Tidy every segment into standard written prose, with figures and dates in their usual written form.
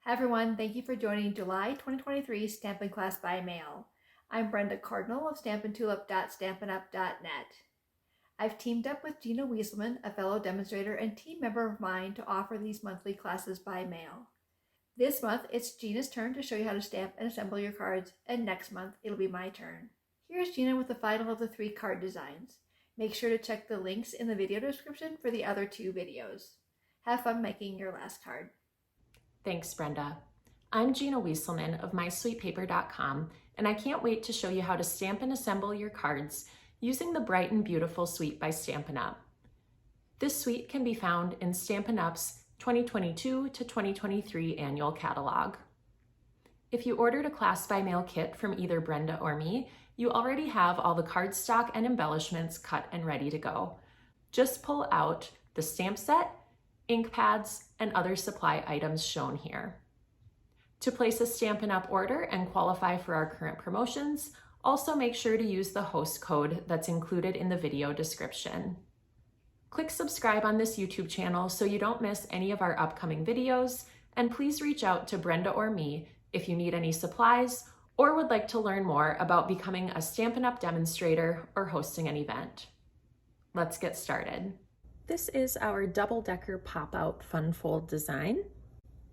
Hi everyone, thank you for joining July 2023 Stampin' Class by Mail. I'm Brenda Cardinal of stampintulip.stampinup.net. I've teamed up with Gina Wieselman, a fellow demonstrator and team member of mine, to offer these monthly classes by mail. This month, it's Gina's turn to show you how to stamp and assemble your cards, and next month, it'll be my turn. Here's Gina with the final of the 3 card designs. Make sure to check the links in the video description for the other 2 videos. Have fun making your last card. Thanks, Brenda. I'm Gina Wieselman of MySweetPaper.com, and I can't wait to show you how to stamp and assemble your cards using the Bright and Beautiful suite by Stampin' Up. This suite can be found in Stampin' Up's 2022 to 2023 annual catalog. If you ordered a class by mail kit from either Brenda or me, you already have all the cardstock and embellishments cut and ready to go. Just pull out the stamp set, ink pads, and other supply items shown here. To place a Stampin' Up! Order and qualify for our current promotions, also make sure to use the host code that's included in the video description. Click subscribe on this YouTube channel so you don't miss any of our upcoming videos, and please reach out to Brenda or me if you need any supplies or would like to learn more about becoming a Stampin' Up! Demonstrator or hosting an event. Let's get started. This is our double-decker pop-out fun fold design.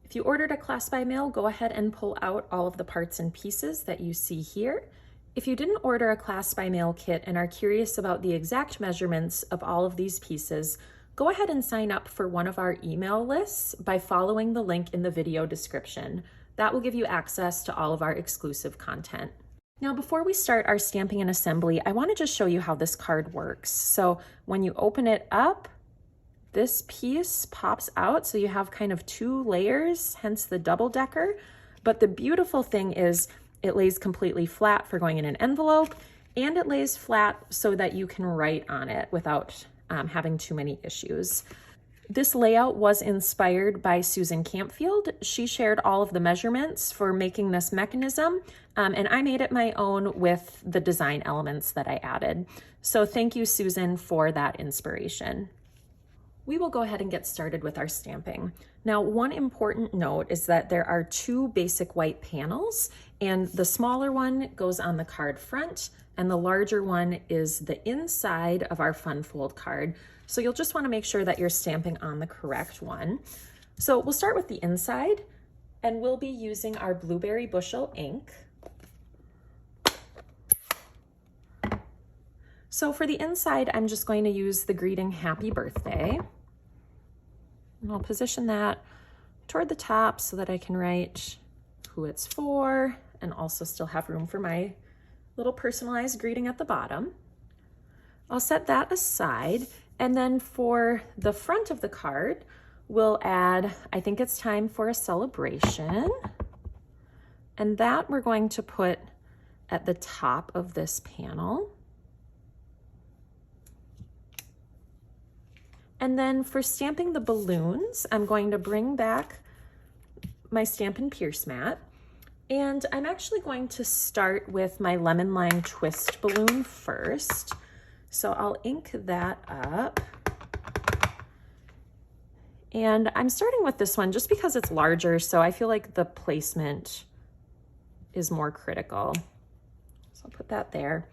If you ordered a class by mail, go ahead and pull out all of the parts and pieces that you see here. If you didn't order a class by mail kit and are curious about the exact measurements of all of these pieces, go ahead and sign up for one of our email lists by following the link in the video description. That will give you access to all of our exclusive content. Now, before we start our stamping and assembly, I want to just show you how this card works. So when you open it up, this piece pops out, so you have kind of 2 layers, hence the double decker. But the beautiful thing is it lays completely flat for going in an envelope, and it lays flat so that you can write on it without having too many issues. This layout was inspired by Susan Campfield. She shared all of the measurements for making this mechanism, and I made it my own with the design elements that I added. So thank you, Susan, for that inspiration. We will go ahead and get started with our stamping. Now, one important note is that there are 2 basic white panels, and the smaller one goes on the card front, and the larger one is the inside of our fun fold card. So you'll just want to make sure that you're stamping on the correct one. So we'll start with the inside, and we'll be using our Blueberry Bushel ink. So for the inside, I'm just going to use the greeting Happy Birthday. And I'll position that toward the top so that I can write who it's for and also still have room for my little personalized greeting at the bottom. I'll set that aside, and then for the front of the card, we'll add, I think it's time for a celebration, and that we're going to put at the top of this panel. And then for stamping the balloons, I'm going to bring back my Stampin' Pierce mat. And I'm actually going to start with my lemon lime twist balloon first. So I'll ink that up. And I'm starting with this one just because it's larger, so I feel like the placement is more critical. So I'll put that there.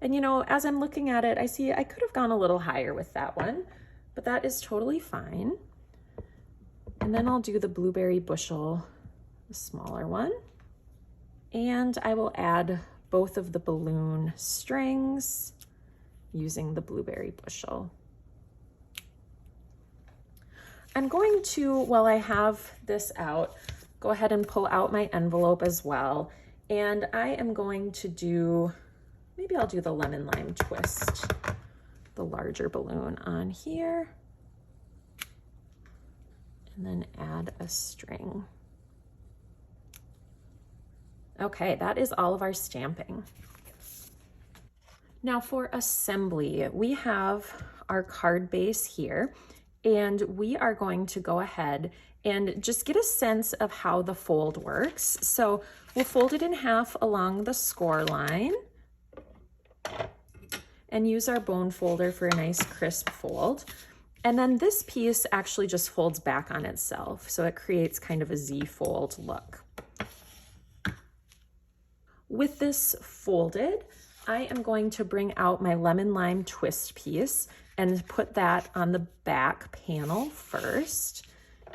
And you know, as I'm looking at it, I see I could have gone a little higher with that one, but that is totally fine. And then I'll do the Blueberry Bushel, the smaller one. And I will add both of the balloon strings using the Blueberry Bushel. I'm going to, while I have this out, go ahead and pull out my envelope as well. And I am going to do, maybe I'll do the lemon lime twist, the larger balloon on here, and then add a string. Okay, that is all of our stamping. Now for assembly, we have our card base here, and we are going to go ahead and just get a sense of how the fold works. So we'll fold it in half along the score line and use our bone folder for a nice crisp fold. And then this piece actually just folds back on itself, so it creates kind of a Z-fold look. With this folded, I am going to bring out my lemon lime twist piece and put that on the back panel first.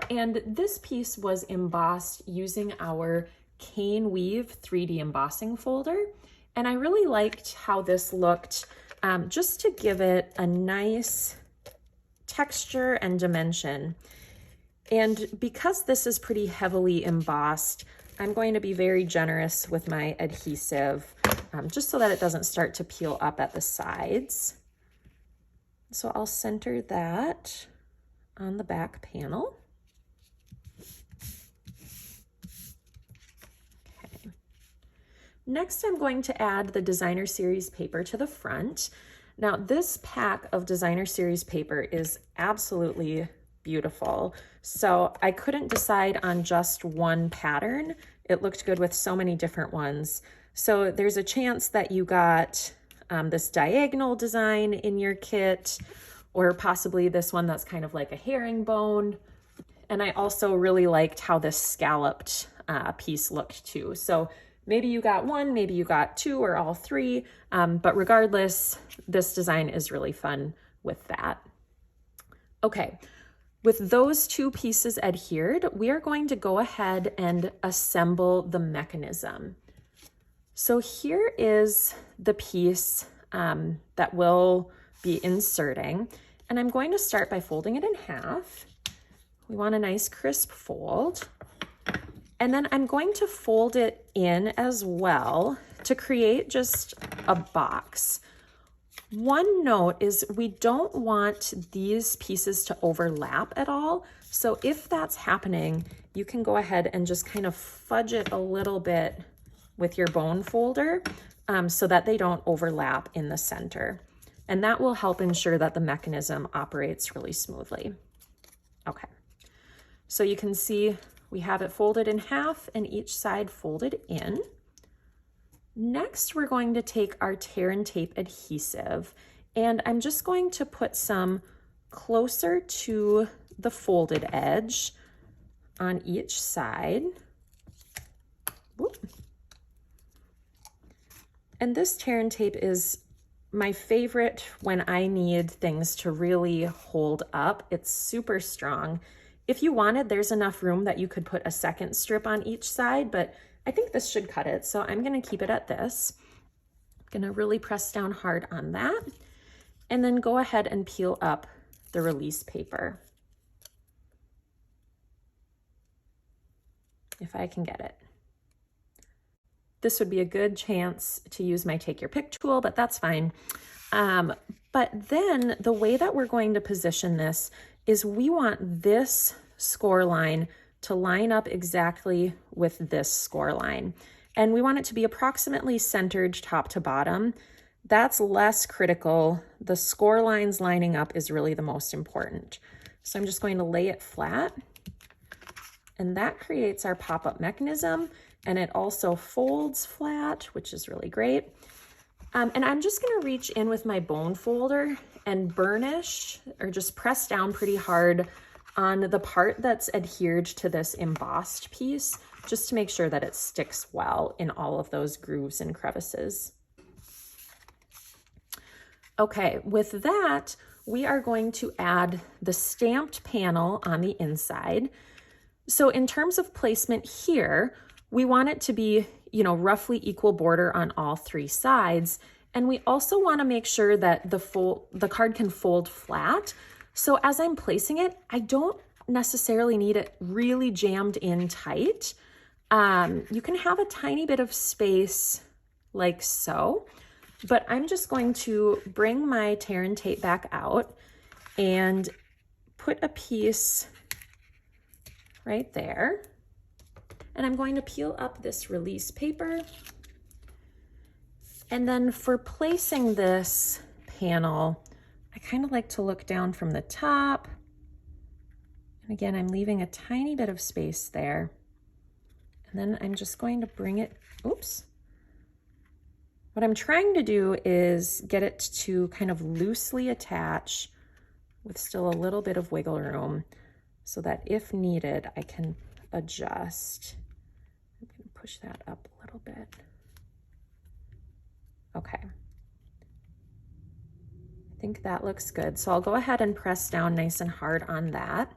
And this piece was embossed using our Cane Weave 3D embossing folder. And I really liked how this looked, just to give it a nice texture and dimension. And because this is pretty heavily embossed, I'm going to be very generous with my adhesive, just so that it doesn't start to peel up at the sides. So I'll center that on the back panel. Okay. Next, I'm going to add the Designer Series paper to the front. Now, this pack of Designer Series paper is absolutely beautiful. So I couldn't decide on just one pattern. It looked good with so many different ones. So there's a chance that you got this diagonal design in your kit, or possibly this one that's kind of like a herringbone. And I also really liked how this scalloped piece looked too. So maybe you got one, maybe you got two, or all three, but regardless, this design is really fun with that. Okay, with those two pieces adhered, we are going to go ahead and assemble the mechanism. So here is the piece that we'll be inserting, and I'm going to start by folding it in half. We want a nice crisp fold. And then I'm going to fold it in as well to create just a box. One note is we don't want these pieces to overlap at all. So if that's happening, you can go ahead and just kind of fudge it a little bit with your bone folder so that they don't overlap in the center. And that will help ensure that the mechanism operates really smoothly. Okay, so you can see we have it folded in half and each side folded in. Next, we're going to take our tear and tape adhesive, and I'm just going to put some closer to the folded edge on each side. Whoop. And this tear and tape is my favorite when I need things to really hold up. It's super strong. If you wanted, there's enough room that you could put a second strip on each side, but I think this should cut it, so I'm gonna keep it at this. I'm gonna really press down hard on that, and then go ahead and peel up the release paper, if I can get it. This would be a good chance to use my take your pick tool, but that's fine. But then the way that we're going to position this is we want this score line to line up exactly with this score line. And we want it to be approximately centered top to bottom. That's less critical. The score lines lining up is really the most important. So I'm just going to lay it flat, and that creates our pop-up mechanism, and it also folds flat, which is really great. And I'm just gonna reach in with my bone folder and burnish, or just press down pretty hard on the part that's adhered to this embossed piece, just to make sure that it sticks well in all of those grooves and crevices. Okay, with that, we are going to add the stamped panel on the inside. So in terms of placement here, we want it to be, roughly equal border on all three sides. And we also want to make sure that the card can fold flat. So as I'm placing it, I don't necessarily need it really jammed in tight. You can have a tiny bit of space like so, but I'm just going to bring my tear and tape back out and put a piece right there. And I'm going to peel up this release paper. And then for placing this panel, I kind of like to look down from the top. And again, I'm leaving a tiny bit of space there. And then I'm just going to bring it, oops. What I'm trying to do is get it to kind of loosely attach with still a little bit of wiggle room so that if needed, I can adjust. I'm going to push that up a little bit. Okay. I think that looks good. So I'll go ahead and press down nice and hard on that.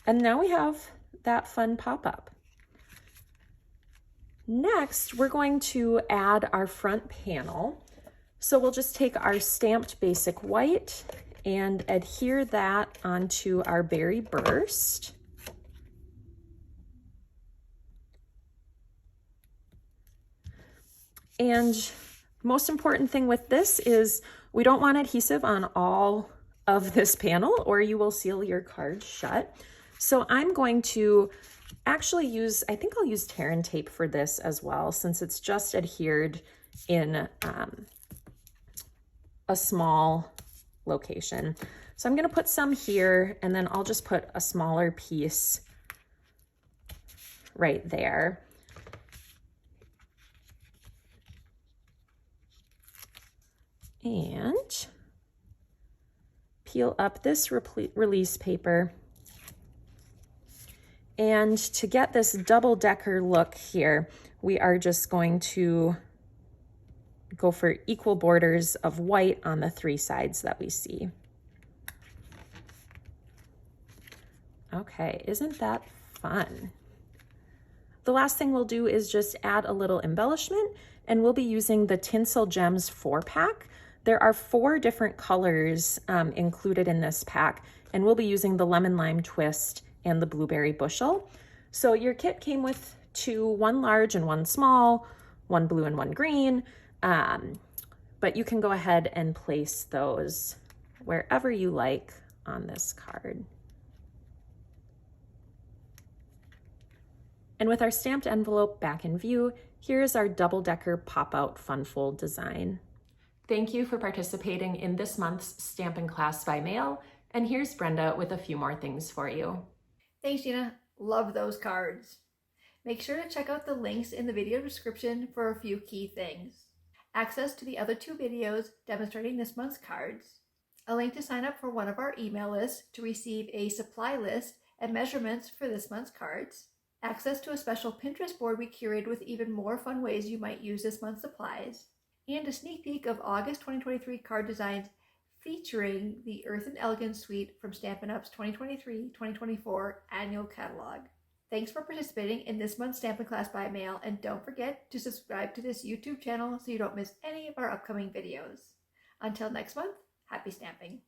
And now we have that fun pop-up. Next, we're going to add our front panel. So we'll just take our stamped basic white and adhere that onto our berry burst. And most important thing with this is we don't want adhesive on all of this panel or you will seal your card shut. So I'm going to actually use, I think I'll use tear and tape for this as well, since it's just adhered in a small location. So I'm going to put some here, and then I'll just put a smaller piece right there. And peel up this release paper. And to get this double-decker look here, we are just going to go for equal borders of white on the 3 sides that we see. Okay, isn't that fun? The last thing we'll do is just add a little embellishment, and we'll be using the Tinsel Gems 4-pack. There are 4 different colors included in this pack, and we'll be using the Lemon Lime Twist and the Blueberry Bushel. So your kit came with 2, 1 large and 1 small, 1 blue and 1 green, but you can go ahead and place those wherever you like on this card. And with our stamped envelope back in view, here's our double-decker pop-out fun fold design. Thank you for participating in this month's Stampin' Class by Mail, and here's Brenda with a few more things for you. Thanks, Gina. Love those cards. Make sure to check out the links in the video description for a few key things. Access to the other 2 videos demonstrating this month's cards, a link to sign up for one of our email lists to receive a supply list and measurements for this month's cards, access to a special Pinterest board we curated with even more fun ways you might use this month's supplies, and a sneak peek of August 2023 card designs featuring the Earth and Elegance suite from Stampin' Up's 2023-2024 annual catalog. Thanks for participating in this month's Stampin' Class by Mail, and don't forget to subscribe to this YouTube channel so you don't miss any of our upcoming videos. Until next month, happy stamping!